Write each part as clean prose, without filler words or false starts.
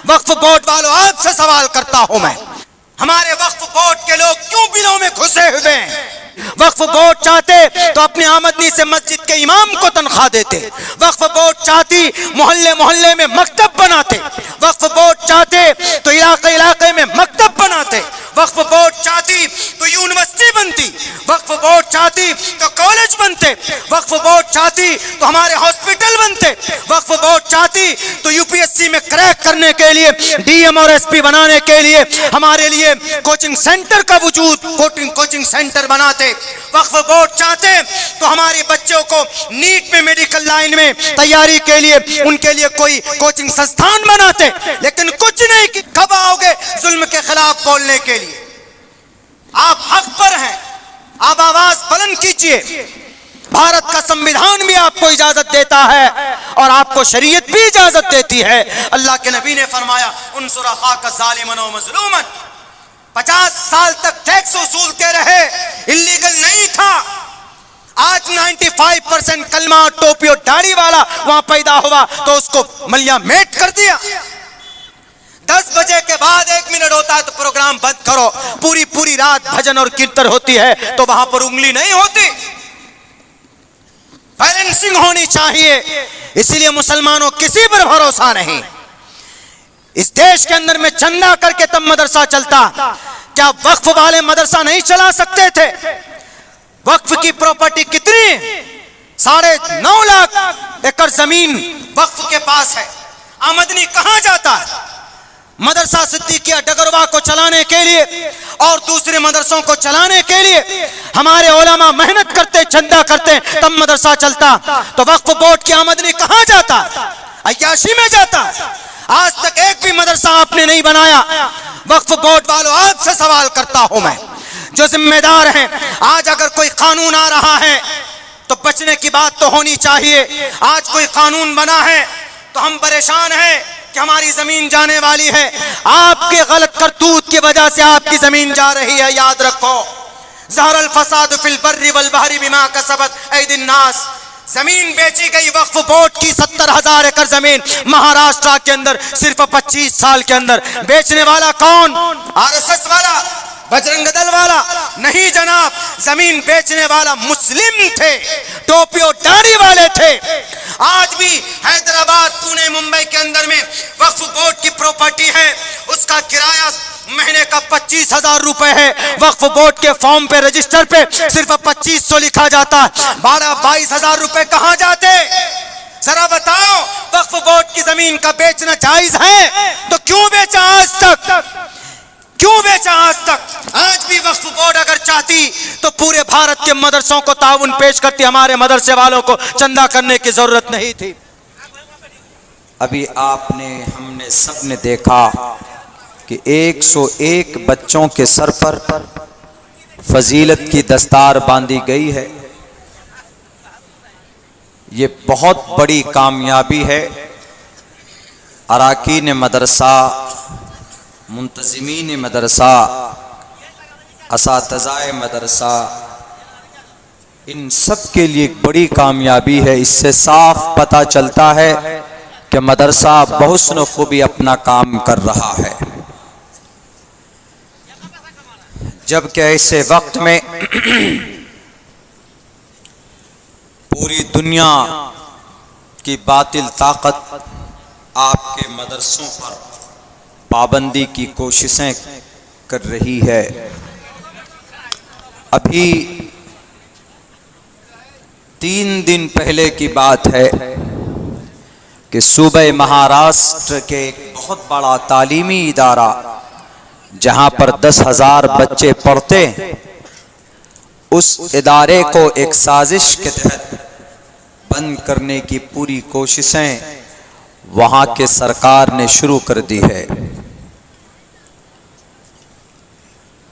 वक्फ board वालों, आपसे सवाल करता हूं मैं, हमारे वक्फ बोर्ड के लोग क्यों बिलों में घुसे हुए हैं? वक्फ बोर्ड चाहते तो अपनी आमदनी से मस्जिद के इमाम को तनख्वाह देते। वक्फ बोर्ड चाहती मोहल्ले मोहल्ले में मकतब बनाते। वक्फ बोर्ड चाहते तो इलाके इलाके में मकतब बनाते। वक्फ बोर्ड चाहती तो यूनिवर्सिटी बनती। वक्फ बोर्ड चाहती तो कॉलेज बनते। वक्फ बोर्ड चाहती तो हमारे हॉस्पिटल बनते। वक्फ बोर्ड चाहती तो यूपीएससी में क्रैक करने के लिए, डीएम और एसपी बनाने के लिए हमारे लिए कोचिंग सेंटर का वजूद, कोचिंग सेंटर बनाते। वक्फ बोर्ड चाहते तो हमारे बच्चों को नीट में, मेडिकल लाइन में तैयारी के लिए उनके लिए कोई कोचिंग संस्थान बनाते। लेकिन कुछ नहीं कि कब आओगे जुल्म के खिलाफ बोलने के लिए? आप हक पर हैं, आप आवाज बुलंद कीजिए। भारत का संविधान भी आपको इजाजत देता है और आपको शरीयत भी इजाजत देती है। अल्लाह के नबी ने फरमाया, उनसुर अखाका ज़ालिमन व मज़लूमन। 50 साल तक टैक्स वसूलते रहे, इल्लीगल नहीं था। आज 95% कलमा और टोपी और दाढ़ी वाला वहां पैदा हुआ तो उसको मलिया मेट कर दिया। 10 बजे के बाद 1 मिनट होता है तो प्रोग्राम बंद करो। पूरी रात भजन और कीर्तन होती है तो वहां पर उंगली नहीं होती। बैलेंसिंग होनी चाहिए। इसलिए मुसलमानों, किसी पर भरोसा नहीं। इस देश के अंदर में चंदा करके तब मदरसा चलता। क्या वक्फ वाले मदरसा नहीं चला सकते थे? वक्फ की प्रॉपर्टी कितनी? 9.5 लाख एकड़ जमीन वक्फ के पास है। आमदनी कहां जाता है? मदरसा सिद्दीकिया डगरवा को चलाने के लिए और दूसरे मदरसों को चलाने के लिए हमारे उलमा मेहनत करते, चंदा करते, तब मदरसा चलता। तो वक्फ बोर्ड की आमदनी कहां जाता है? अय्याशी में जाता है। आज तक एक भी मदरसा आपने नहीं बनाया। वक्फ बोर्ड वालों, आपसे सवाल करता हूं मैं, जो जिम्मेदार हैं, आज अगर कोई कानून आ रहा है तो बचने की बात तो होनी चाहिए। आज कोई कानून बना है तो हम परेशान हैं कि हमारी जमीन जाने वाली है। आपके गलत करतूत की वजह से आपकी जमीन जा रही है। याद रखो, ज़हरल फसाद फिल बर्रि वल बहरी बिमा कसबत ऐदिन नास। जमीन बेची गई वक्फ बोर्ड की 70,000 एकड़ जमीन महाराष्ट्र के अंदर सिर्फ 25 साल के अंदर। बेचने वाला कौन? आरएसएस वाला, बजरंग दल वाला? नहीं जनाब, जमीन बेचने वाला मुस्लिम थे, टोपी और दाढ़ी वाले थे। आज भी हैदराबाद, पुणे, मुंबई के अंदर में वक्फ बोर्ड की प्रॉपर्टी है, उसका किराया महीने का 25,000 रुपए है। वक्फ बोर्ड के फॉर्म पे, रजिस्टर पे सिर्फ 2500 लिखा जाता है। 12-22,000 रुपए कहां जाते? जरा बताओ, वक्फ बोर्ड की जमीन का बेचना जायज है तो क्यों बेचा आज तक? क्यों बेचा आज तक? आज भी वक्फ बोर्ड अगर चाहती तो पूरे भारत के मदरसों को ताउन पेश करती। हमारे मदरसे वालों को चंदा करने की जरूरत नहीं थी। अभी हमने सबने देखा कि 101 बच्चों के सर पर फजीलत की दस्तार बांधी गई है। ये बहुत बड़ी कामयाबी है। अराकीन मदरसा, मुंतज़िमीन मदरसा, असातिज़ाए मदरसा, इन सब के लिए एक बड़ी कामयाबी है। इससे साफ पता चलता है कि मदरसा बहुस्न खूबी अपना काम कर रहा है। जबकि ऐसे वक्त में पूरी दुनिया की बातिल ताकत आपके मदरसों पर पाबंदी की कोशिशें कर रही है। अभी 3 दिन पहले की बात है कि सूबे महाराष्ट्र के एक बहुत बड़ा तालीमी इदारा, जहां पर 10,000 बच्चे पढ़ते, उस इदारे को एक साजिश के तहत बंद करने की पूरी कोशिशें वहां के सरकार ने शुरू कर दी है।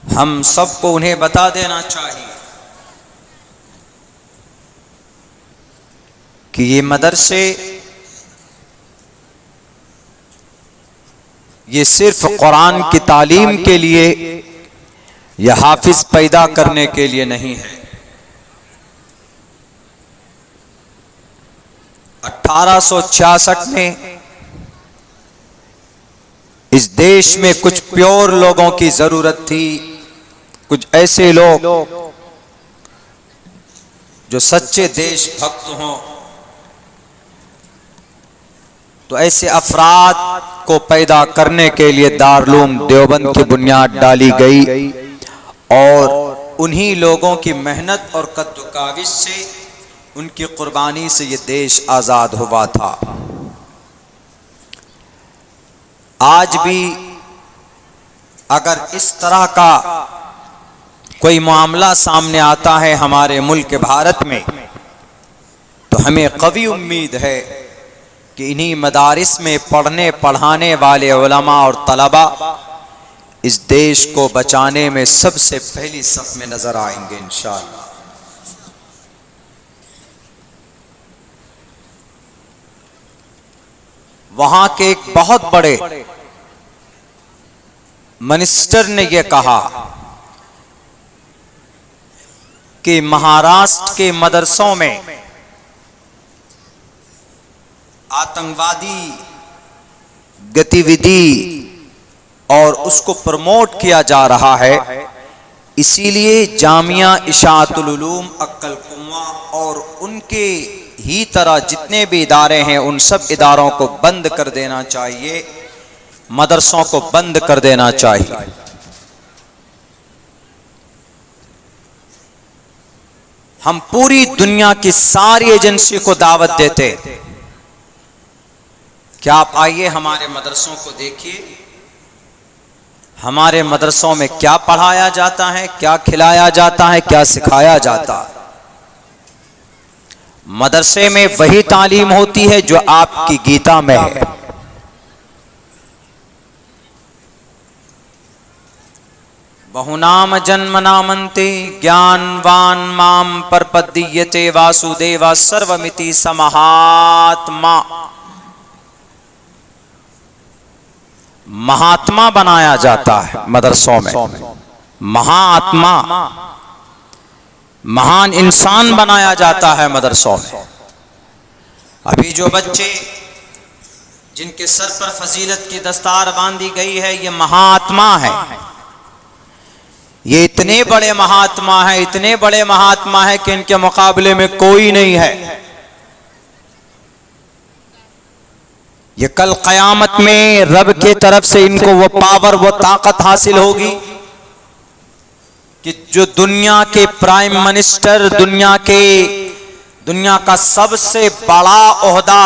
हम सबको उन्हें बता देना चाहिए कि ये मदरसे, ये सिर्फ कुरान की तालीम के लिए या हाफिज पैदा करने के लिए नहीं है। 1866 में इस देश में कुछ प्योर लोगों की जरूरत थी, कुछ ऐसे लोग जो सच्चे देशभक्त हों। तो ऐसे अफराद को पैदा करने के लिए दारुल देवबंद की बुनियाद डाली गई और उन्हीं लोगों की मेहनत और कद्दुकाविश से, उनकी कुर्बानी से ये देश आजाद हुआ था। आज भी अगर इस तरह का कोई मामला सामने आता है हमारे मुल्क भारत में, तो हमें कवी उम्मीद है कि इन्हीं मदारिस में पढ़ने पढ़ाने वाले उलमा और तलबा इस देश को बचाने में सबसे पहली सफ में नजर आएंगे इंशाअल्लाह। वहां के एक बहुत बड़े मिनिस्टर ने यह कहा कि महाराष्ट्र के मदरसों में आतंकवादी गतिविधि और उसको प्रमोट किया जा रहा है, इसीलिए जामिया इशाअतुल उलूम अक्कल कुआं और उनके ही तरह जितने भी इदारे हैं उन सब इदारों को बंद कर देना चाहिए, मदरसों को बंद कर देना चाहिए। हम पूरी दुनिया की सारी एजेंसी को दावत देते कि आप आइए हमारे मदरसों को देखिए, हमारे मदरसों में क्या पढ़ाया जाता है, क्या खिलाया जाता है, क्या सिखाया जाता है। मदरसे में वही तालीम होती है जो आपकी गीता में है। बहुनाम जन्म नामन्ते ज्ञानवान माम परपद्यते वासुदेवा सर्वमिति समहात्मा। महात्मा बनाया जाता है मदरसों में, महात्मा, महान इंसान बनाया जाता है मदरसों में। अभी जो बच्चे जिनके सर पर फजीलत की दस्तार बांधी गई है, ये महात्मा है। ये इतने बड़े महात्मा हैं, इतने बड़े महात्मा हैं कि इनके मुकाबले में कोई नहीं है। ये कल क़यामत में रब के तरफ से इनको वो पावर, वो ताकत हासिल होगी कि जो दुनिया के प्राइम मिनिस्टर, दुनिया का सबसे बड़ा ओहदा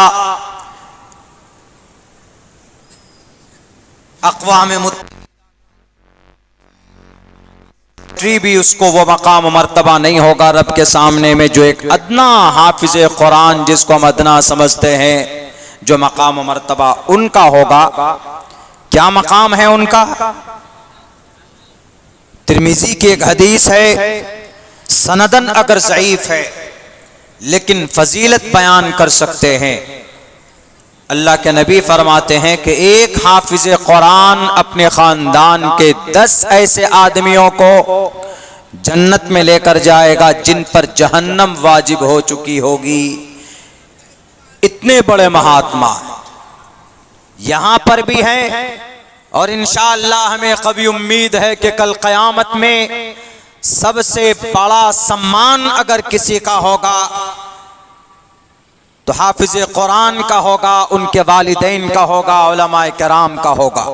अक़वाम मुत्तहिदा भी, उसको वो मकाम मर्तबा नहीं होगा रब के सामने में जो एक अदना हाफिज कुरान, जिसको हम अदना समझते हैं, जो मकाम मर्तबा उनका होगा। क्या मकाम है उनका? तिर्मिज़ी की एक हदीस है, सनदन अगर ज़ईफ है लेकिन फजीलत बयान कर सकते हैं। अल्लाह के नबी फरमाते हैं कि एक हाफिज कुरान अपने खानदान के 10 ऐसे आदमियों को जन्नत में लेकर जाएगा जिन पर जहन्नम वाजिब हो चुकी होगी। इतने बड़े महात्मा यहां पर भी हैं और इंशाअल्लाह हमें कभी उम्मीद है कि कल क़यामत में सबसे बड़ा सम्मान अगर किसी का होगा तो हाफिज कुरान का होगा, उनके वालिदैन का होगा, उलमाए किराम का होगा।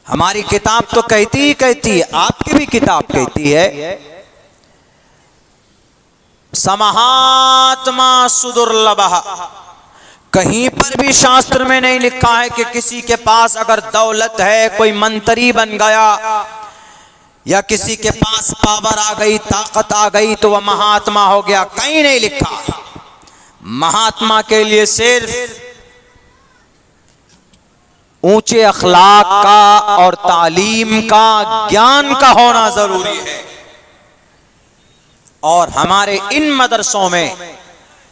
हमारी किताब तो कहती है, आपकी भी किताब कहती है, समहात्मा सुदुर्लभः। कहीं पर भी शास्त्र में नहीं लिखा है कि किसी के पास अगर दौलत है, कोई मंत्री बन गया या किसी के पास पावर आ गई, ताकत आ गई तो वह महात्मा हो गया। कहीं नहीं लिखा। महात्मा के लिए सिर्फ ऊंचे अखलाक का और तालीम का, ज्ञान का होना जरूरी है। और हमारे इन मदरसों में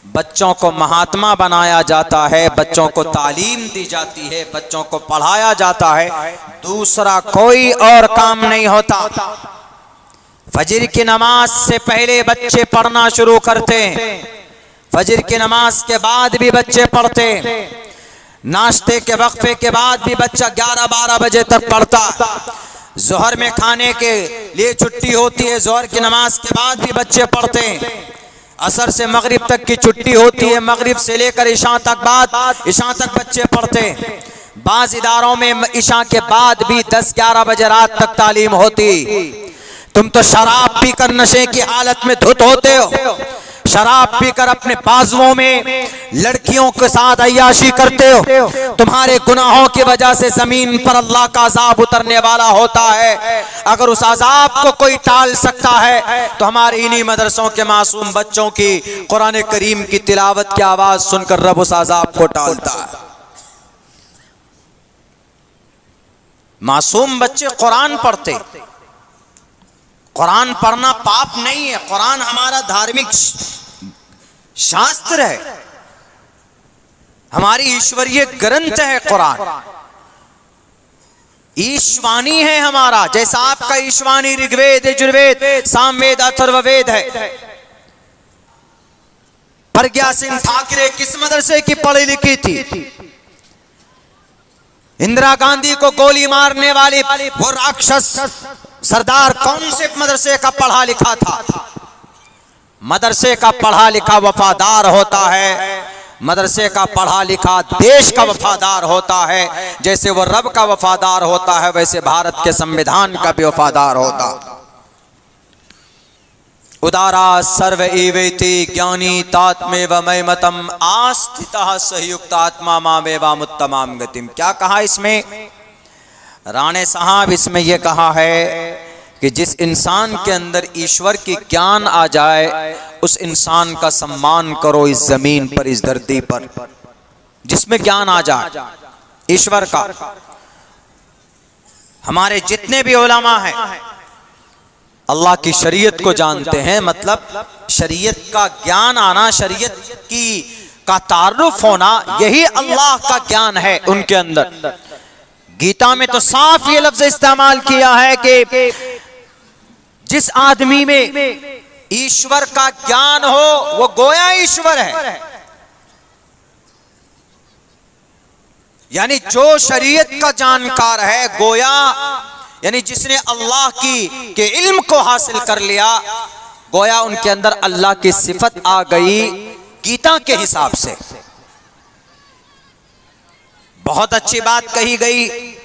बच्चों को महात्मा बनाया जाता है, बच्चों को तालीम दी जाती है, बच्चों को पढ़ाया जाता है। दूसरा कोई और काम नहीं होता। फजर की नमाज से पहले बच्चे पढ़ना शुरू करते हैं, फजर की नमाज के बाद भी बच्चे पढ़ते हैं। नाश्ते के वक्फे के बाद भी बच्चा 11-12 बजे तक पढ़ता। जोहर में खाने के लिए छुट्टी होती है, जोहर की नमाज के बाद भी बच्चे पढ़ते हैं। असर से मगरिब तक की छुट्टी होती है, मगरिब से लेकर इशा तक बच्चे पढ़ते हैं। बाज इदारों में इशा के बाद भी 10-11 बजे रात तक तालीम होती। तुम तो शराब पीकर नशे की हालत में धुत होते हो, शराब पीकर अपने बाजुओं में लड़कियों के साथ अय्याशी करते हो। तुम्हारे गुनाहों की वजह से जमीन पर अल्लाह का अजाब उतरने वाला होता है। अगर उस अजाब को कोई टाल सकता है तो हमारे इन्हीं मदरसों के मासूम बच्चों की कुरान करीम की तिलावत की आवाज सुनकर रब उस अजाब को टालता है। मासूम बच्चे कुरान पढ़ते। कुरान पढ़ना पाप नहीं है, कुरान हमारा धार्मिक शास्त्र है, हमारी ईश्वरीय ग्रंथ है। कुरान ईशवाणी है हमारा, जैसा आपका ईशवाणी ऋग्वेद, यजुर्वेद, सामवेद, अथर्ववेद है। प्रज्ञा सिंह ठाकरे किस मदरसे की पढ़ी लिखी थी? इंदिरा गांधी को गोली मारने वाली वो राक्षस सरदार कौन से मदरसे का पढ़ा लिखा था? मदरसे का पढ़ा लिखा वफादार होता है, मदरसे का पढ़ा लिखा देश का वफादार होता है। जैसे वो रब का वफादार होता है वैसे भारत के संविधान का भी वफादार होता। उदारा सर्व एवेति ज्ञानी तात्मेव मयमतम आस्थितः सहयुक्तात्मा मामेवामुत्तमां गतिम। क्या कहा इसमें राणे साहब? इसमें यह कहा है कि जिस इंसान के अंदर ईश्वर की ज्ञान आ जाए उस इंसान का सम्मान करो इस जमीन पर, इस धरती पर। जिसमें ज्ञान आ जाए ईश्वर का। हमारे जितने भी उलमा हैं अल्लाह की शरीयत को जानते हैं, मतलब शरीयत का ज्ञान आना, शरीयत की का तारुफ होना, यही अल्लाह का ज्ञान है उनके अंदर। गीता में तो साफ ये लफ्ज इस्तेमाल किया है कि जिस आदमी में ईश्वर का ज्ञान हो वो गोया ईश्वर है। यानी जो शरीयत का जानकार है, गोया यानी जिसने अल्लाह के इल्म को हासिल कर लिया, गोया उनके अंदर अल्लाह की सिफत आ गई गीता के हिसाब से। बहुत अच्छी बात कही गई।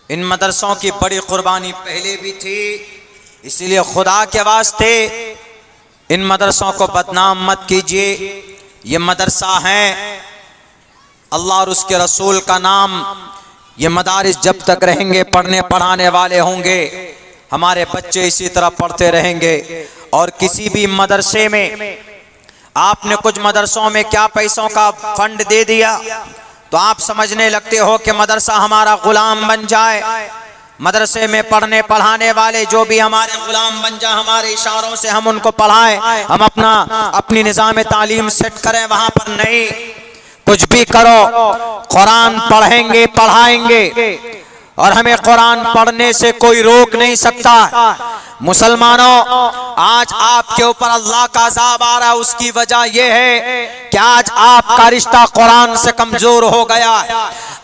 इन मदरसों की बड़ी कुर्बानी पहले भी थी, इसीलिए खुदा के वास्ते इन मदरसों को बदनाम मत कीजिए। ये मदरसा हैं, अल्लाह और उसके रसूल का नाम, ये मदारिस जब तक रहेंगे पढ़ने पढ़ाने वाले होंगे, हमारे बच्चे इसी तरह पढ़ते रहेंगे। और किसी भी मदरसे में आपने कुछ मदरसों में क्या पैसों का फंड दे दिया तो आप समझने लगते हो कि मदरसा हमारा गुलाम बन जाए। मदरसे में पढ़ने पढ़ाने वाले जो भी हमारे गुलाम बन जाए, हमारे इशारों से हम उनको पढ़ाएं, हम अपनी निज़ाम तालीम सेट करें, वहां पर नहीं। कुछ भी करो, कुरान पढ़ेंगे पढ़ाएंगे और हमें कुरान पढ़ने से कोई रोक नहीं सकता। मुसलमानों, आज आपके ऊपर अल्लाह का अज़ाब आ रहा है, उसकी वजह यह है कि आज आपका रिश्ता कुरान से कमजोर हो गया।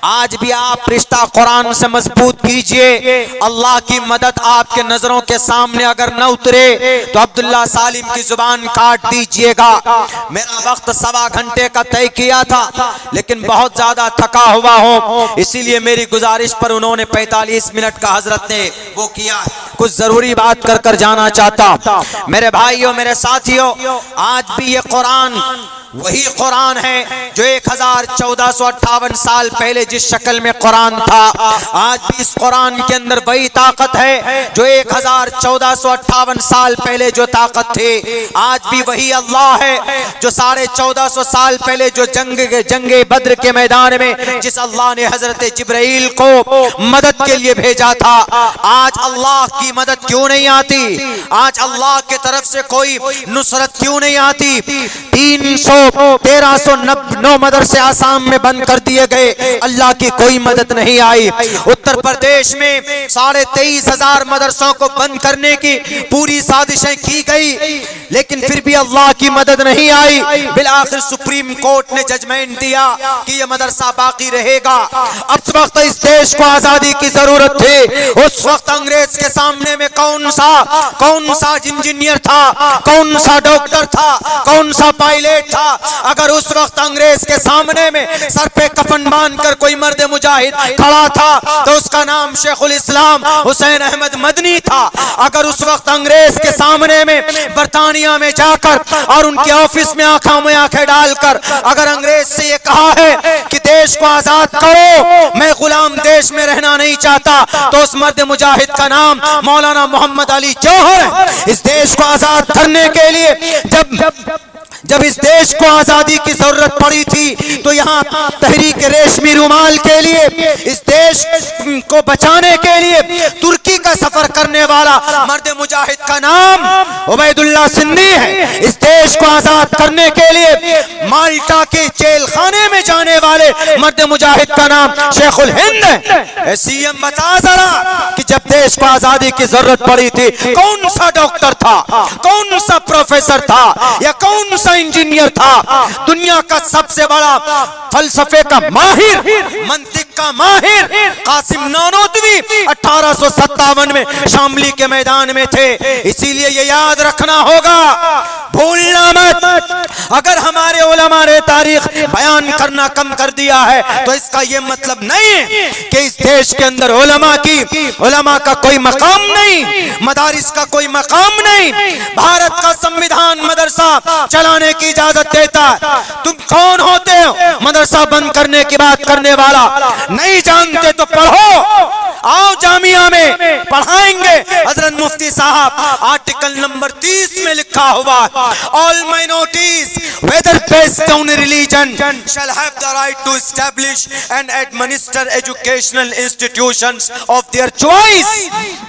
आज भी आप रिश्ता कुरान से मजबूत कीजिए। अल्लाह की मदद आपके नजरों के सामने अगर न उतरे तो अब्दुल्ला सालिम की जुबान काट दीजिएगा। मेरा वक्त 1.25 घंटे का तय किया था, लेकिन बहुत ज्यादा थका हुआ हूँ, इसीलिए मेरी गुजारिश पर उन्होंने 45 मिनट का हजरत ने वो किया। कुछ जरूरी बात कर जाना चाहता। मेरे भाइयों, मेरे साथियों, आज भी ये कुरान वही कुरान है जो 1458 साल पहले जिस शक्ल में कुरान था, आज भी इस कुरान के अंदर वही ताकत है जो 1458 साल पहले जो ताकत थी। आज भी वही अल्लाह है जो 1450 साल पहले जो जंगे बद्र के मैदान में जिस अल्लाह ने हजरत जिब्राइल को मदद के लिए भेजा था, आज अल्लाह की मदद क्यों नहीं आती? आज अल्लाह की तरफ से कोई नुसरत क्यों नहीं आती? 1309 मदरसे आसाम में बंद कर दिए गए, अल्लाह की कोई मदद नहीं आई। उत्तर प्रदेश में 23,500 मदरसों को बंद करने की पूरी साजिशें की गई, लेकिन फिर भी अल्लाह की मदद नहीं आई। बिलाखिर सुप्रीम कोर्ट ने जजमेंट दिया कि यह मदरसा बाकी रहेगा। अब उस वक्त इस देश को आजादी की जरूरत थी। उस वक्त अंग्रेज के सामने में कौन सा इंजीनियर था, कौन सा डॉक्टर था, कौन सा पायलट था? अगर उस वक्त अंग्रेज के सामने में सर पे कफन बांधकर कोई मर्द मुजाहिद खड़ा था तो उसका नाम शेखुल इस्लाम हुसैन अहमद मदनी था। अगर उस वक्त अंग्रेज के सामने में बरतानिया में जाकर और उनके ऑफिस में आंखों में आंखें डालकर अगर अंग्रेज से ये कहा है कि देश को आजाद करो, मैं गुलाम देश में रहना नहीं चाहता, तो उस मर्द मुजाहिद का नाम मौलाना मोहम्मद अली जौहर है। इस देश को आजाद करने के लिए जब इस देश को आजादी की जरूरत पड़ी थी तो यहाँ तहरीक रेशमी रुमाल के लिए, इस देश को बचाने के लिए तुर्की का सफर करने वाला मर्द मुजाहिद का नाम उबैदुल्लाह सिंधी है। इस देश को आजाद करने के लिए माल्टा के जेल खाने में जाने वाले मर्द मुजाहिद का नाम शेखुल हिंद है। सीएम बता जरा कि जब देश को आजादी की जरूरत पड़ी थी कौन सा डॉक्टर था, कौन सा प्रोफेसर था या कौन सा इंजीनियर था? दुनिया का सबसे बड़ा फलसफे का माहिर, मंतिक का माहिर कासिम नानोतवी 1857 में शामली के मैदान में थे। इसीलिए ये याद रखना होगा, भूलना मत। अगर हमारे उलमा ने तारीख बयान करना कम कर दिया है तो इसका ये मतलब नहीं है कि इस देश के अंदर उलमा का कोई मकाम नहीं, मदारिस का कोई मकाम नहीं। भारत का संविधान मदरसा चलाने की इजाजत देता है। तुम कौन होते हो मदरसा बंद करने की बात करने वाला? नहीं जानते तो पढ़ो, आओ जामिया में पढ़ाएंगे। हजरत मुफ्ती साहब आर्टिकल नंबर 30 में लिखा हुआ, all minorities whether based on religion shall have the right to establish and administer educational institutions of their choice।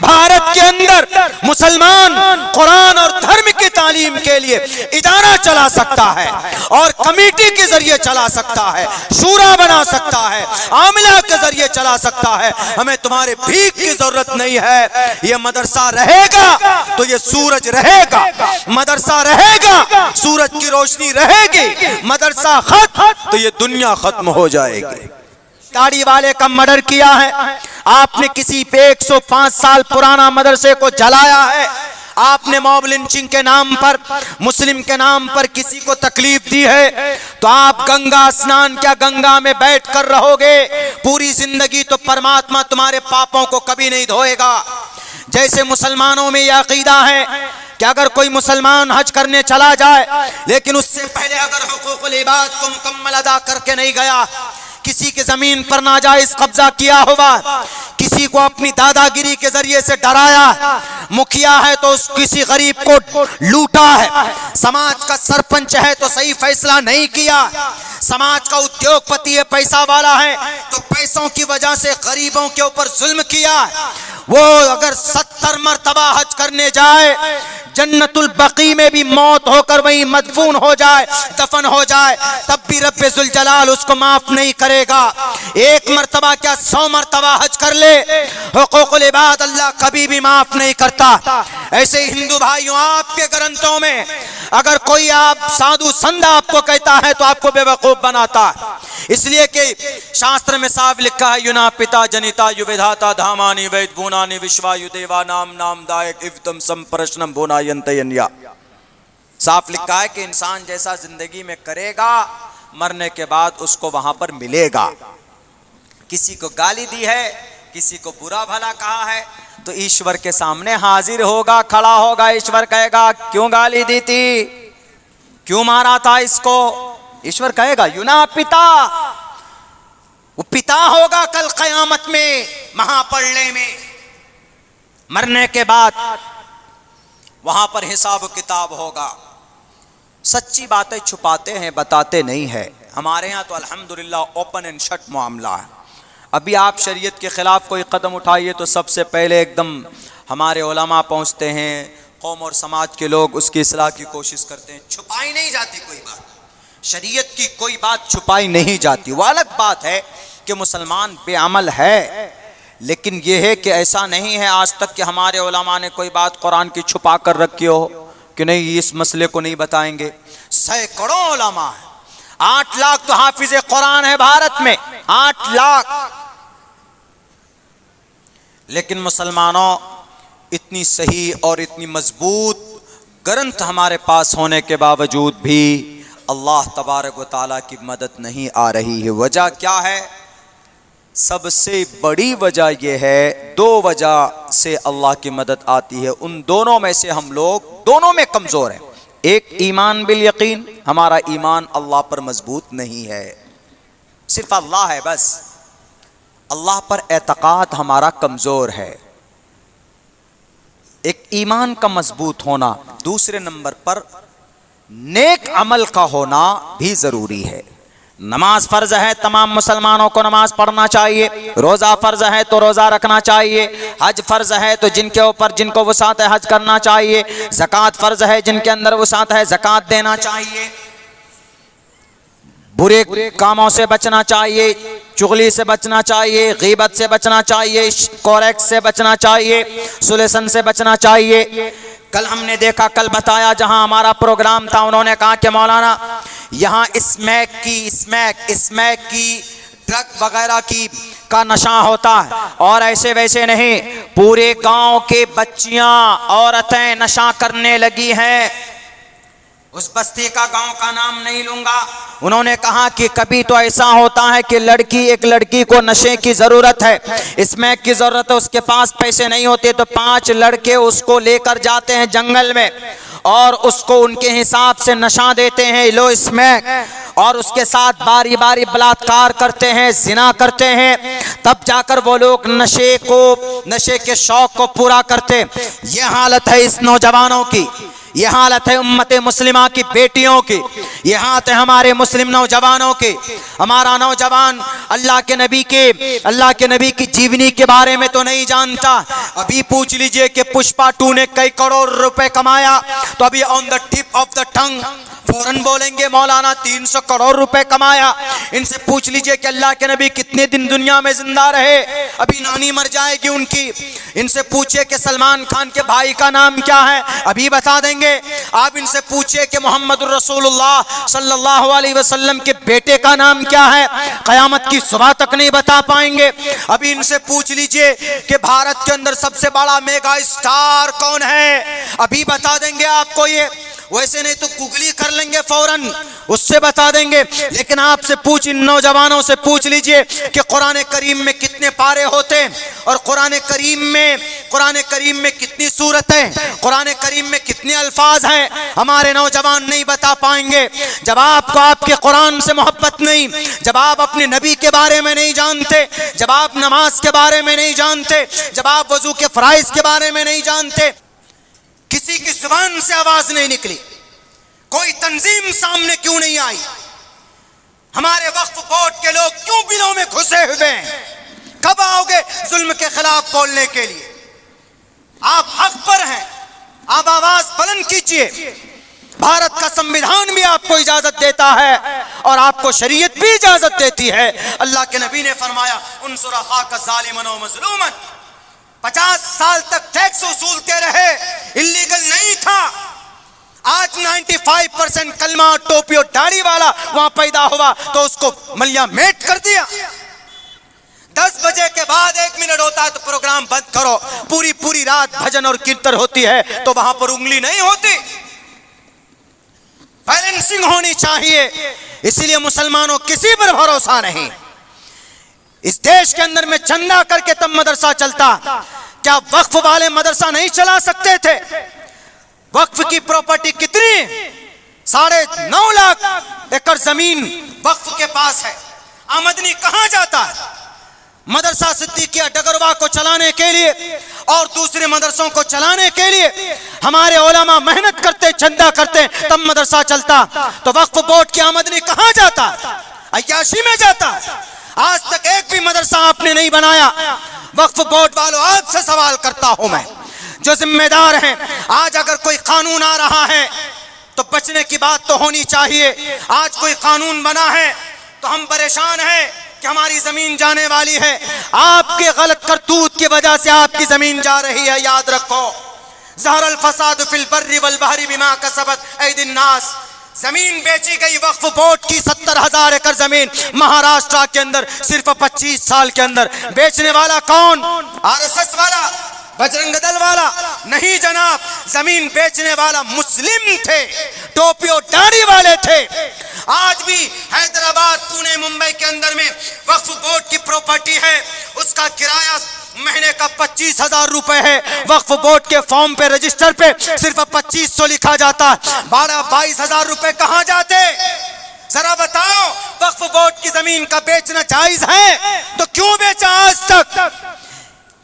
Bharat के अंदर मुसलमान कुरान और धर्म की तालीम के लिए इदारा चला सकता है और कमेटी के जरिए चला सकता है, शूरा बना सकता है, आमिला के जरिए चला सकता है। हमें तुम्हारे भीख की जरूरत नहीं है। ये मदरसा रहेगा तो ये सूरज रहेगा, मदरसा रहेगा सूरज की रोशनी रहेगी, मदरसा खत्म तो ये दुनिया खत्म हो जाएगी। दाढ़ी वाले का मर्डर किया है आपने, किसी पे 105 साल पुराना मदरसे को जलाया है आपने, मॉब लिंचिंग के नाम पर, मुस्लिम के नाम पर किसी को तकलीफ दी है, तो आप गंगा स्नान क्या गंगा में बैठ कर रहोगे पूरी जिंदगी? तो परमात्मा तुम्हारे पापों को कभी नहीं धोएगा। जैसे मुसलमानों में यह अकीदा है कि अगर कोई मुसलमान हज करने चला जाए लेकिन उससे पहले अगर हुकूकुल इबाद को मुकम्मल अदा करके नहीं गया, किसी के जमीन पर नाजायज कब्जा किया हुआ, किसी को अपनी दादागिरी के जरिए से डराया, मुखिया है तो किसी गरीब को लूटा है, समाज का सरपंच है तो सही फैसला नहीं किया, समाज का उद्योगपति है, पैसा वाला है तो पैसों की वजह से गरीबों के ऊपर जुल्म किया, वो अगर 70 मरतबा हज करने जाए जन्नतुल बकी में भी मौत होकर वहीं मदफून हो जाए, दफन हो जाए, तब भी रब्बे जुल जलाल उसको माफ नहीं करेगा। एक मरतबा क्या 100 मरतबा हज कर ले, हुकूकुल इबाद अल्लाह कभी भी माफ नहीं करता। ऐसे हिंदू भाइयों, आपके ग्रंथों में अगर कोई आप साधु संत आपको कहता है तो आपको बेवकूफ बनाता है, इसलिए कि शास्त्र में साफ लिखा है, युना पिता जनिता युविधाता धामानि वैद भूनानि विश्वायु देवा नाम नाम दायक इवतम संप्रश्नम भुनायंतयन्या। साफ लिखा है कि इंसान जैसा जिंदगी में करेगा मरने के बाद उसको वहां पर मिलेगा। किसी को गाली दी है, किसी को बुरा भला कहा है तो ईश्वर के सामने हाजिर होगा, खड़ा होगा, ईश्वर कहेगा क्यों गाली दी थी, क्यों मारा था इसको? ईश्वर कहेगा युना पिता, वो पिता होगा कल कयामत में, महाप्रलय में। मरने के बाद वहां पर हिसाब किताब होगा। सच्ची बातें छुपाते हैं, बताते नहीं है। हमारे यहाँ तो अल्हम्दुलिल्लाह ओपन एंड शट मामला है। अभी आप शरीयत के खिलाफ कोई कदम उठाइए तो सबसे पहले एकदम हमारे उलमा पहुँचते हैं, कौम और समाज के लोग उसकी इस्लाह की कोशिश करते हैं। छुपाई नहीं जाती कोई बात, शरीयत की कोई बात छुपाई नहीं जाती। वो अलग बात है कि मुसलमान बेअमल है, लेकिन यह है कि ऐसा नहीं है आज तक कि हमारे उलमा ने कोई बात कुरान की छुपा कर रखी हो कि नहीं इस मसले को नहीं बताएंगे। सैकड़ों उलमा है, 8 लाख तो हाफिज कुरान है भारत में, 8 लाख। लेकिन मुसलमानों, इतनी सही और इतनी मजबूत ग्रंथ हमारे पास होने के बावजूद भी अल्लाह तबारक व तआला की मदद नहीं आ रही है। वजह क्या है? सबसे बड़ी वजह यह है, 2 वजह से अल्लाह की मदद आती है, उन दोनों में से हम लोग दोनों में कमज़ोर हैं। एक ईमान बिल यकीन, हमारा ईमान अल्लाह पर मजबूत नहीं है, सिर्फ अल्लाह है बस, अल्लाह पर एतकाद हमारा कमज़ोर है। एक ईमान का मजबूत होना, दूसरे नंबर पर नेक अमल का होना भी ज़रूरी है। नमाज फ़र्ज है, तमाम मुसलमानों को नमाज पढ़ना चाहिए। रोज़ा फ़र्ज है तो रोज़ा रखना चाहिए। हज फ़र्ज है तो जिनके ऊपर जिनको वसात है हज करना चाहिए। ज़कात फ़र्ज है, जिनके अंदर वसात है ज़कात देना चाहिए। बुरे कामों से बचना चाहिए, चुगली से बचना चाहिए, गीबत से बचना चाहिए, कोरेक्ट से बचना चाहिए, सुलेसन से बचना चाहिए। कल हमने देखा, कल बताया, जहां हमारा प्रोग्राम था, उन्होंने कहा कि मौलाना यहाँ स्मैक की ड्रग वगैरह की का नशा होता है, और ऐसे वैसे नहीं, पूरे गांव के बच्चियां औरतें नशा करने लगी हैं। उस बस्ती का गांव का नाम नहीं लूंगा। उन्होंने कहा कि कभी तो ऐसा होता है कि एक लड़की को नशे की जरूरत है, स्मैक की जरूरत है, उसके पास पैसे नहीं होते तो 5 लड़के उसको लेकर जाते हैं जंगल में और उसको उनके हिसाब से नशा देते हैं, लो स्मैक, और उसके साथ बारी बारी बलात्कार करते हैं, जिना करते हैं, तब जाकर वो लोग नशे के शौक को पूरा करते। ये हालत है इस नौजवानों की, ये हालत है उम्मते मुस्लिमा की बेटियों की, ये हालत है हमारे मुस्लिम नौजवानों के। हमारा नौजवान अल्लाह के नबी की जीवनी के बारे में तो नहीं जानता। अभी पूछ लीजिए कि पुष्पा 2 ने कई करोड़ रुपए कमाया, तो अभी on the tip of the tongue फौरन बोलेंगे मौलाना 300 करोड़ रुपए कमाया। इनसे पूछ लीजिए कि अल्लाह के नबी कितने दिन दुनिया में जिंदा रहे, अभी नानी मर जाएगी उनकी। इनसे पूछिए कि सलमान खान के भाई का नाम क्या है, अभी बता देंगे। आप इनसे पूछिए कि मोहम्मद रसूलुल्लाह सल्लल्लाहु अलैहि वसल्लम के बेटे का नाम क्या है, कयामत की सुबह तक नहीं बता पाएंगे। अभी इनसे पूछ लीजिए कि भारत के अंदर सबसे बड़ा मेगा स्टार कौन है, अभी बता देंगे आपको। ये वैसे नहीं तो गूगली कर लेंगे फौरन, उससे बता देंगे। लेकिन आपसे इन नौजवानों से पूछ लीजिए कि कुरान करीम में कितने पारे होते हैं, और कुरान करीम में कितनी सूरतें, कुरान करीम में कितने अल्फाज हैं, हमारे नौजवान नहीं बता पाएंगे। जब आपको आपके कुरान से मोहब्बत नहीं, जब आप अपने नबी के बारे में नहीं जानते, जब आप नमाज के बारे में नहीं जानते, जब आप वजू के फराइज के बारे में नहीं जानते, किसी की जुबान से आवाज नहीं निकली, कोई तंजीम सामने क्यों नहीं आई, हमारे वक्फ बोर्ड के लोग क्यों बिलों में घुसे हुए हैं, कब आओगे जुल्म के खिलाफ बोलने के लिए? आप हक पर हैं, आप आवाज बुलंद कीजिए। भारत का संविधान भी आपको इजाजत देता है और आपको शरीयत भी इजाजत देती है। अल्लाह के नबी ने फरमाया, उनसुर अखाका ज़ालिमन व मज़लूमन। 50 साल तक टैक्स वसूलते रहे, इल्लीगल नहीं था। आज 95% कलमा और टोपी और दाढ़ी वाला वहां पैदा हुआ तो उसको मलिया मेट कर दिया। 10 बजे के बाद 1 मिनट होता है तो प्रोग्राम बंद करो, पूरी रात भजन और कीर्तन होती है तो वहां पर उंगली नहीं होती। बैलेंसिंग होनी चाहिए। इसीलिए मुसलमानों किसी पर भरोसा नहीं। इस देश के अंदर में चंदा करके तब मदरसा चलता, क्या वक्फ वाले मदरसा नहीं चला सकते थे? वक्फ की प्रॉपर्टी कितनी? 9.5 लाख एकड़ जमीन वक्फ के पास है। आमदनी कहां जाता है? मदरसा सिद्दीकिया डगरवा को चलाने के लिए और दूसरे मदरसों को चलाने के लिए हमारे उलमा मेहनत करते, चंदा करते, तब मदरसा चलता। तो वक्फ बोर्ड की आमदनी कहां जाता? अय्याशी में जाता। आज तक एक भी मदरसा आपने नहीं बनाया। वक्फ बोर्ड वालों, आपसे सवाल करता हूं मैं, जो जिम्मेदार हैं, आज अगर कोई कानून आ रहा है तो बचने की बात तो होनी चाहिए। आज कोई कानून बना है तो हम परेशान हैं कि हमारी जमीन जाने वाली है। आपके गलत करतूत की वजह से आपकी जमीन जा रही है, याद रखो। ज़हरल फसाद फिल बर्रि वल बहरी बिमा कसबत ऐदिन नास। जमीन बेची गई वक्फ बोर्ड की 70,000 एकड़ जमीन महाराष्ट्र के अंदर सिर्फ 25 साल के अंदर। बेचने वाला कौन? आरएसएस वाला, बजरंग दल वाला? नहीं जनाब, जमीन बेचने वाला मुस्लिम थे, टोपी और दाढ़ी वाले थे। आज भी हैदराबाद, पुणे, मुंबई के अंदर में वक्फ बोर्ड की प्रॉपर्टी है, उसका किराया महीने का 25,000 रुपए है। वक्फ बोर्ड के फॉर्म पे, रजिस्टर पे सिर्फ 2500 लिखा जाता है। 12-22,000 रुपए कहां जाते? जरा बताओ। वक्फ बोर्ड की जमीन का बेचना जायज है तो क्यों बेचा आज तक?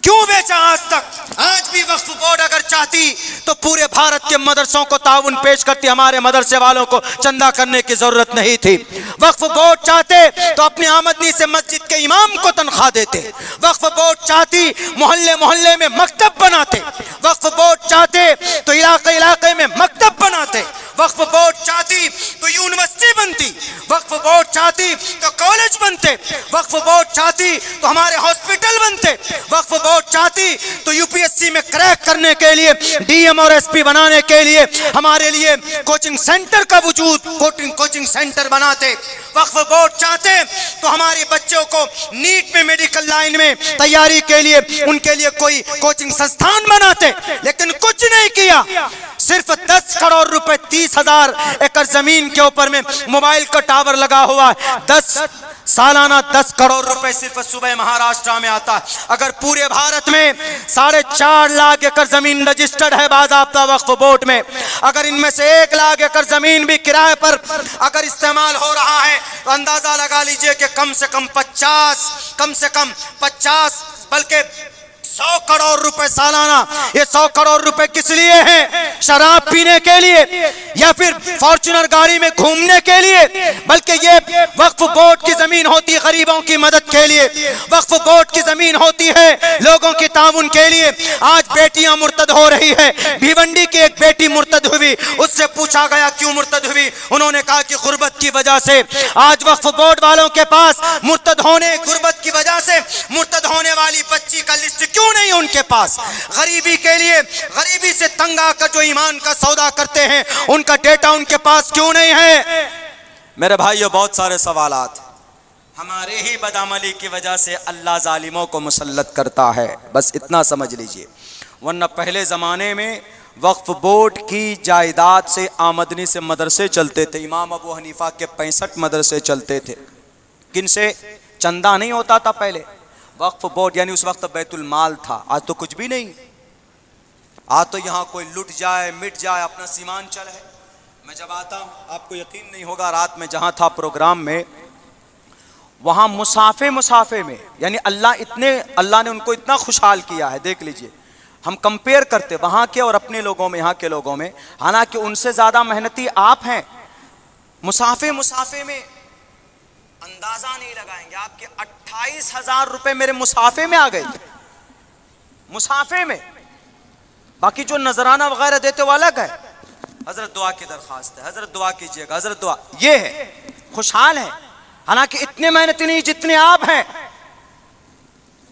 क्यों बेचा आज तक? आज भी वक्फ बोर्ड अगर चाहती तो पूरे भारत के मदरसों को ताउन पेश करती, हमारे मदरसे वालों को चंदा करने की जरूरत नहीं थी। वक्फ बोर्ड चाहते तो अपनी आमदनी से मस्जिद के इमाम को तनख्वाह देते। वक्फ बोर्ड चाहती मोहल्ले मोहल्ले में मकतब बनाते। वक्फ बोर्ड चाहते तो इलाके इलाके में मकतब बनाते। वक्फ बोर्ड चाहती तो यूनिवर्सिटी बनती। वक्फ बोर्ड चाहती तो कॉलेज बनते। वक्फ बोर्ड चाहती तो हमारे हॉस्पिटल बनते। वक्फ बोर्ड चाहती तो यूपीएससी में क्रैक करने के लिए, डीएम और एसपी बनाने के लिए हमारे लिए कोचिंग सेंटर का वजूद, कोचिंग सेंटर बनाते। वक्फ बोर्ड चाहते तो हमारे बच्चों को नीट में, मेडिकल लाइन में तैयारी के लिए उनके लिए कोई कोचिंग संस्थान बनाते, लेकिन कुछ नहीं किया। सिर्फ 10 करोड़ रुपए, 30,000 एकड़ जमीन के ऊपर में मोबाइल का टावर लगा हुआ है। सालाना 10 करोड़ रुपए सिर्फ सुबह महाराष्ट्र में आता है। अगर पूरे भारत में 4.5 लाख एकड़ जमीन रजिस्टर्ड है बाज़ाब्ता वक्फ बोर्ड में, अगर इनमें से 1 लाख एकड़ जमीन भी किराए पर अगर इस्तेमाल हो रहा है तो अंदाजा लगा लीजिए कि कम से कम 50 बल्कि 100 करोड़ रुपए सालाना। ये 100 करोड़ रुपए किस लिए हैं? शराब पीने के लिए या फिर फॉर्च्यूनर गाड़ी में घूमने के लिए? बल्कि ये वक्फ बोर्ड की जमीन होती है गरीबों की मदद के लिए। वक्फ बोर्ड की जमीन होती है लोगों की ताउन के लिए। आज बेटियां मुर्तद हो रही है। भिवंडी की एक बेटी मुर्तद हुई, उससे पूछा गया क्यों मुर्तद हुई? उन्होंने कहा कि गुर्बत की वजह से। आज वक्फ बोर्ड वालों के पास मुर्तद होने, गुर्बत की वजह से मुर्तद होने वाली बच्ची का लिस्ट क्यों नहीं उनके पास? गरीबी के लिए, गरीबी से तंग आकर जो ईमान का सौदा करते हैं, उनका डेटा उनके पास क्यों नहीं है? मेरे भाइयों, बहुत सारे सवालात। हमारे ही बदअमली की वजह से अल्लाह जालिमों को मुसल्लत करता है, बस इतना समझ लीजिए। वरना पहले ज़माने में वक्फ बोर्ड की जायदाद से, आमदनी से मदरसे चलते थे। इमाम अबू हनीफा के 65 मदरसे चलते थे। किन से? चंदा नहीं होता था पहले। वक्फ बोर्ड यानी उस वक्त बैतुल माल था। आज तो कुछ भी नहीं। आज तो यहाँ कोई लुट जाए, मिट जाए, अपना सीमांचल है। मैं जब आता हूँ, आपको यकीन नहीं होगा, रात में जहाँ था प्रोग्राम में, वहाँ मुसाफे में यानी अल्लाह ने उनको इतना खुशहाल किया है। देख लीजिए, हम कंपेयर करते वहाँ के और अपने लोगों में, यहाँ के लोगों में, हालांकि उनसे ज़्यादा मेहनती आप हैं। मुसाफे में अंदाजा नहीं लगाएंगे, आपके 28,000 रुपए मेरे मुसाफे में आ गए। मुसाफे में। बाकी जो नजराना वगैरह देते वो अलग है। हजरत दुआ की दरखास्त है, हजरत दुआ कीजिएगा, हजरत दुआ, ये है, खुशहाल है। हालांकि इतने मेहनती नहीं जितने आप हैं।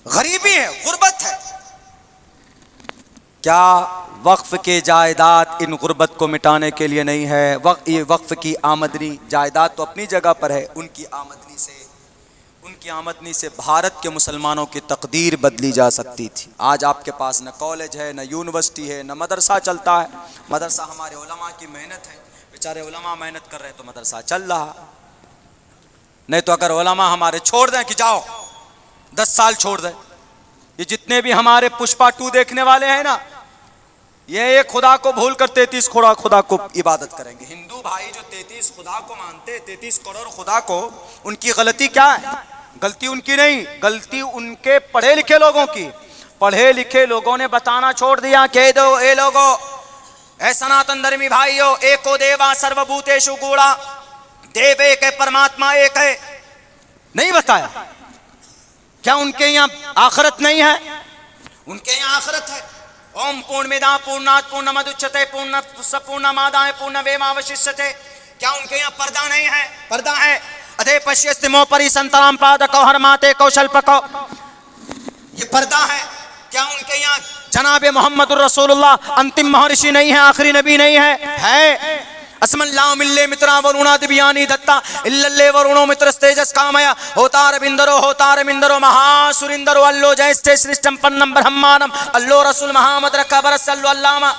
गरीबी है, गुर्बत है। क्या वक्फ के जायदाद इन गुर्बत को मिटाने के लिए नहीं है? ये वक्फ की आमदनी, जायदाद तो अपनी जगह पर है, उनकी आमदनी से भारत के मुसलमानों की तकदीर बदली जा सकती थी। आज आपके पास न कॉलेज है, न यूनिवर्सिटी है, न मदरसा चलता है। मदरसा हमारे उलमा की मेहनत है, बेचारे उलमा मेहनत कर रहे हैं तो मदरसा चल रहा। नहीं तो अगर उलमा हमारे छोड़ दें कि जाओ 10 साल छोड़ दें, ये जितने भी हमारे पुष्पा 2 देखने वाले हैं ना, ये एक खुदा को भूल कर 33 खुदा को इबादत करेंगे। हिंदू भाई जो 33 खुदा को मानते, 33 करोड़ खुदा को, उनकी गलती क्या है? गलती उनकी नहीं, गलती उनके पढ़े लिखे लोगों की। पढ़े लिखे लोगों ने बताना छोड़ दिया, कह दो ए लोगो, ए सनातन धर्मी भाइयों, एको देवा सर्वभूतेषु गूढ़ा, देव एक है, परमात्मा एक है। नहीं बताया। क्या उनके यहाँ आखिरत नहीं है? उनके यहाँ आखिरत है। ओम पूर्णमिदः पूर्णात् पूर्णमुदच्यते पूर्णस्य पूर्णमादाय पूर्णमेवावशिष्यते। क्या उनके यहाँ पर्दा नहीं है? पर्दा है। अधे पश्यस्तिमो परि संतराम पाद कौहर माते कौशल पको। ये पर्दा है। क्या उनके यहाँ जनाब मोहम्मद रसूलुल्लाह अंतिम महर्षि नहीं है, आखिरी नबी नहीं है? अस्मल्लाहु मिल्ले मित्रा वरुणा दिव्यानी दत्ता इल्लल्ले वरुणो मित्रस तेजस कामया होतार बिंदरो महासुरिंदरो अल्लो जयस्ते श्रेष्ठम पन्नम ब्रह्मांडम अल्लो रसूल मोहम्मद रखा बरस सल्लल्लाहु अल्लामा।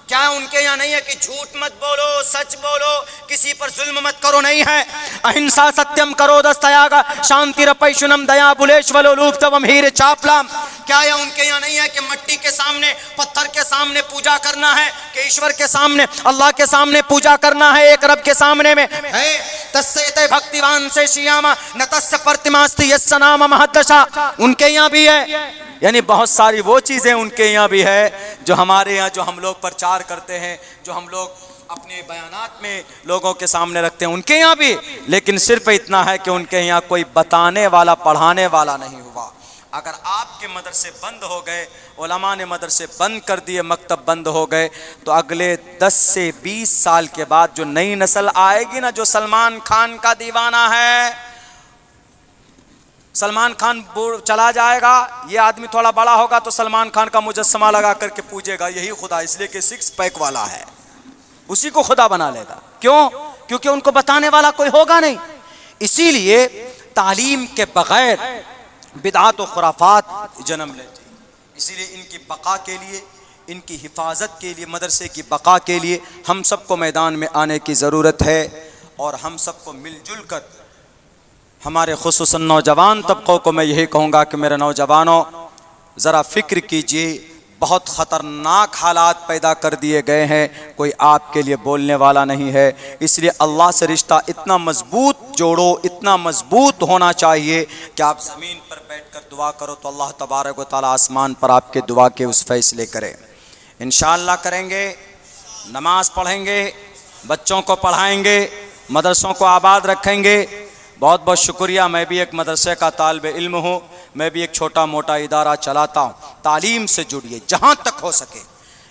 क्या उनके यहाँ नहीं है कि झूठ मत बोलो, सच बोलो, किसी पर जुल्म मत करो? नहीं है। अहिंसा सत्यम करो दस्तयागा शांति रपैशुनम दया बुलेश्वलो लूप तवम हीर चापलाम। क्या यह उनके यहाँ नहीं है कि मट्टी के सामने, पत्थर के सामने पूजा करना है, कि ईश्वर के सामने, अल्लाह के सामने पूजा करना है, एक रब के सामने में है? तस्से भक्तिवान से शियामा न तस्य प्रतिमास्ति यस्य नाम महद्दशा। उनके यहाँ भी है। यानी बहुत सारी वो चीज़ें उनके यहाँ भी है जो हमारे यहाँ, जो हम लोग प्रचार करते हैं, जो हम लोग अपने बयानात में लोगों के सामने रखते हैं, उनके यहाँ भी। लेकिन सिर्फ इतना है कि उनके यहाँ कोई बताने वाला, पढ़ाने वाला नहीं हुआ। अगर आपके मदरसे बंद हो गए, उलमा ने मदरसे बंद कर दिए, मकतब बंद हो गए, तो अगले 10 से 20 साल के बाद जो नई नस्ल आएगी ना, जो सलमान खान का दीवाना है, सलमान खान चला जाएगा, ये आदमी थोड़ा बड़ा होगा तो सलमान खान का मुजस्समा लगा करके पूजेगा यही खुदा, इसलिए कि 6 पैक वाला है, उसी को खुदा बना लेगा। क्यों? क्योंकि उनको बताने वाला कोई होगा नहीं। इसीलिए तालीम के बगैर बिदअत और खुराफात जन्म लेती। इसीलिए इनकी बका के लिए, इनकी हिफाजत के लिए, मदरसे की बका के लिए हम सबको मैदान में आने की ज़रूरत है। और हम सबको मिलजुल कर, हमारे खुसूसन नौजवान तबक़ों को मैं यही कहूँगा कि मेरे नौजवानों, ज़रा फ़िक्र कीजिए, बहुत ख़तरनाक हालात पैदा कर दिए गए हैं, कोई आपके लिए बोलने वाला नहीं है। इसलिए अल्लाह से रिश्ता इतना मज़बूत जोड़ो, इतना मज़बूत होना चाहिए कि आप ज़मीन पर बैठ कर दुआ करो तो अल्लाह तबारक व तआला आसमान पर आपके दुआ के उस फैसले करे। इंशाअल्लाह करेंगे, नमाज पढ़ेंगे, बच्चों को पढ़ाएंगे, मदरसों को आबाद रखेंगे। बहुत बहुत शुक्रिया। मैं भी एक मदरसे का तालिब इल्म हूँ, मैं भी एक छोटा मोटा इदारा चलाता हूँ। तालीम से जुड़िए जहाँ तक हो सके।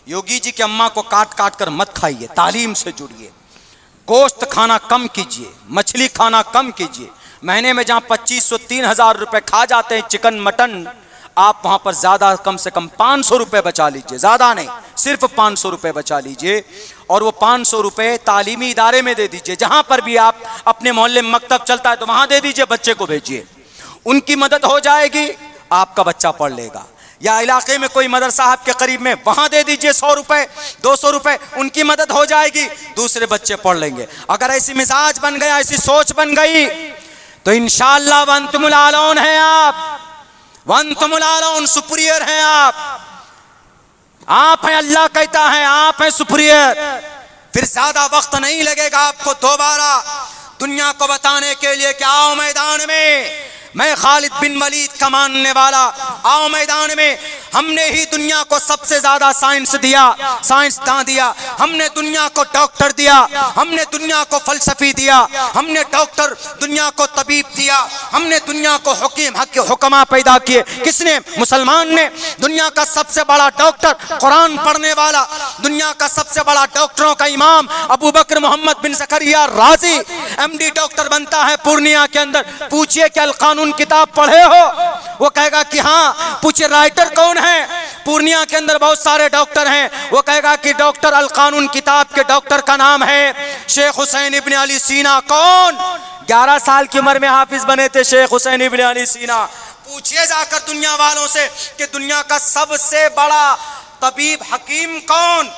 योगी जी की अम्मा को काट काट कर मत खाइए, तालीम से जुड़िए। गोश्त खाना कम कीजिए, मछली खाना कम कीजिए। महीने में जहाँ 2500-3000 रुपये खा जाते हैं चिकन मटन, आप वहाँ पर ज़्यादा, कम से कम 500 रुपये बचा लीजिए, ज़्यादा नहीं, सिर्फ 500 रुपये बचा लीजिए। और वो 500 रुपये तालीमी इदारे में दे दीजिए। जहाँ पर भी आप, अपने मोहल्ले में मकतब चलता है तो वहाँ दे दीजिए, बच्चे को भेजिए, उनकी मदद हो जाएगी, आपका बच्चा पढ़ लेगा। या इलाके में कोई मदरसा आपके करीब में, वहाँ दे दीजिए 100 रुपये 200 रुपये, उनकी मदद हो जाएगी, दूसरे बच्चे पढ़ लेंगे। अगर ऐसी मिजाज बन गया, ऐसी सोच बन गई, तो इंशाअल्लाह वंतुमुल आलौन हैं आप, वंतुमुल आलौन, सुपीरियर हैं आप हैं, अल्लाह कहता है आप हैं सुपीरियर। फिर ज्यादा वक्त नहीं लगेगा आपको दोबारा दुनिया को बताने के लिए कि आओ मैदान में, मैं खालिद बिन वलीद का मानने वाला, आओ मैदान में। हमने ही दुनिया को सबसे ज्यादा साइंस दिया, साइंसदान दिया, हमने दुनिया को डॉक्टर दिया, हमने दुनिया को फलसफी दिया, हमने डॉक्टर दुनिया को तबीब दिया, हमने दुनिया को हुक्मा पैदा किए। किसने? मुसलमान ने। दुनिया का सबसे बड़ा डॉक्टर, कुरान पढ़ने वाला, दुनिया का सबसे बड़ा डॉक्टरों का इमाम अबू बकर मोहम्मद बिन ज़करिया राजी, MD डॉक्टर बनता है पूर्णिया के अंदर। पूछिए कि अल कानून किताब पढ़े हो? वो कहेगा कि हाँ। पूछिए राइटर कौन है? पूर्णिया के अंदर बहुत सारे डॉक्टर हैं। वो कहेगा कि डॉक्टर अल कानून किताब के डॉक्टर का नाम है शेख हुसैन इब्न अली सीना। कौन? 11 साल की उम्र में हाफिज बने थे शेख हुसैन इब्न अली सीना। पूछिए जाकर दुनिया वालों से कि दुनिया का सबसे बड़ा तबीब हकीम कौन?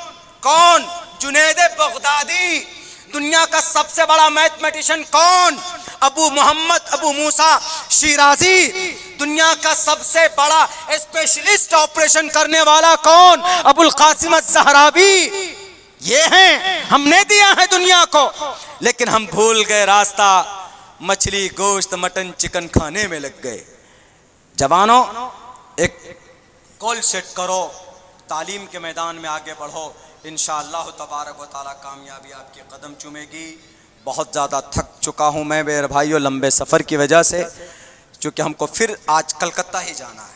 कौन? जुनैद बगदादी। दुनिया का सबसे बड़ा मैथमेटिशियन कौन? अबू मोहम्मद अबू मूसा शिराजी। दुनिया का सबसे बड़ा स्पेशलिस्ट ऑपरेशन करने वाला कौन? अबुल कासिम ज़हरावी। ये हैं, हमने दिया है दुनिया को, लेकिन हम भूल गए रास्ता, मछली गोश्त मटन चिकन खाने में लग गए। जवानों, एक गोल सेट करो, तालीम के मैदान में आगे बढ़ो, इंशाअल्लाह तबारक व तआला कामयाबी आपके कदम चूमेगी। बहुत ज़्यादा थक चुका हूँ मैं मेरे भाइयों, लंबे सफ़र की वजह से, क्योंकि हमको फिर आज कलकत्ता ही जाना है।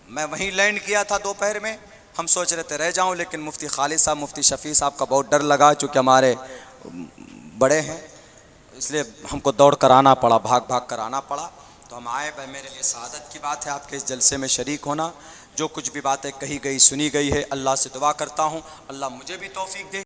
मैं वहीं लैंड किया था दोपहर में, हम सोच रहे थे रह जाऊँ, लेकिन मुफ्ती खालिद साहब, मुफ्ती शफ़ी साहब का बहुत डर लगा, चूँकि हमारे बड़े हैं, इसलिए हमको दौड़ कर आना पड़ा, भाग भाग कर आना पड़ा। तो हम आए भाई, मेरे लिए सआदत की बात है आपके इस जलसे में शरीक होना। जो कुछ भी बातें कही गई सुनी गई है, अल्लाह से दुआ करता हूँ अल्लाह मुझे भी तौफीक दे।